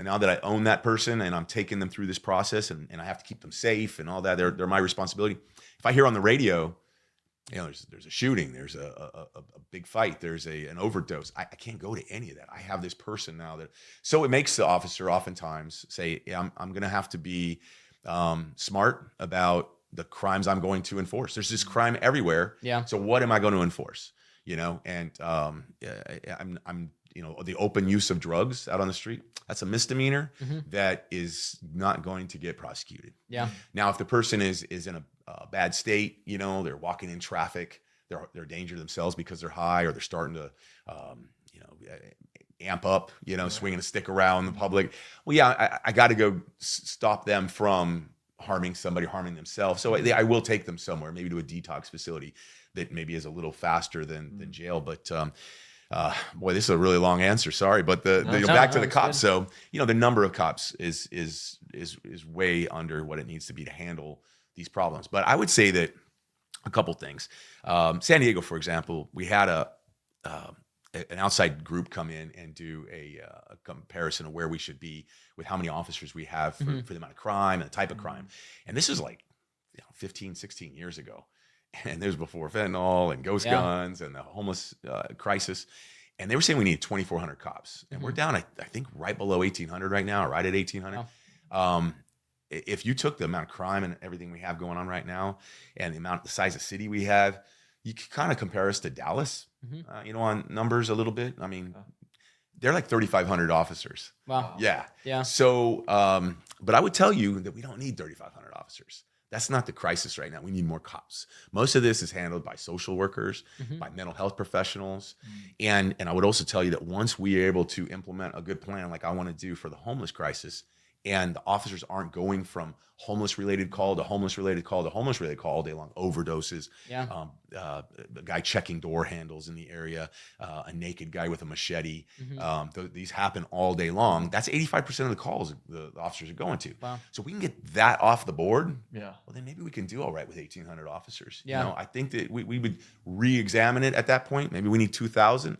And now that I own that person and I'm taking them through this process and I have to keep them safe and all that, they're my responsibility. If I hear on the radio, there's a shooting, there's a big fight, there's an overdose. I can't go to any of that. I have this person now so it makes the officer oftentimes say, yeah, I'm going to have to be smart about the crimes I'm going to enforce. There's this crime everywhere. Yeah. So what am I going to enforce? And I'm the open use of drugs out on the street, that's a misdemeanor that is not going to get prosecuted. Yeah. Now, if the person is in a bad state, they're walking in traffic, they're a danger to themselves because they're high, or they're starting to, amp up, swinging a stick around the public. Well, yeah, I got to go stop them from harming somebody, harming themselves. So I will take them somewhere, maybe to a detox facility that maybe is a little faster than jail. But boy, this is a really long answer. Sorry, but back to the cops. Good. So the number of cops is way under what it needs to be to handle these problems. But I would say that a couple things. San Diego, for example, we had an outside group come in and do a comparison of where we should be with how many officers we have for the amount of crime and the type of crime. And this is like 15, 16 years ago. And this was before fentanyl and ghost guns and the homeless crisis. And they were saying we need 2,400 cops. And we're down, I think, right below 1,800 right now, right at 1,800. Wow. If you took the amount of crime and everything we have going on right now and the size of city we have, you could kind of compare us to Dallas, on numbers a little bit. I mean, they're like 3,500 officers. Wow. Yeah. Yeah. So, but I would tell you that we don't need 3,500 officers. That's not the crisis right now. We need more cops. Most of this is handled by social workers, by mental health professionals. And I would also tell you that once we are able to implement a good plan like I want to do for the homeless crisis, and the officers aren't going from homeless-related call to homeless-related call to homeless-related call all day long, overdoses, a guy checking door handles in the area, a naked guy with a machete. These happen all day long. That's 85% of the calls the officers are going to. Wow. So we can get that off the board. Yeah. Well, then maybe we can do all right with 1,800 officers. Yeah. I think that we would re-examine it at that point. Maybe we need 2,000.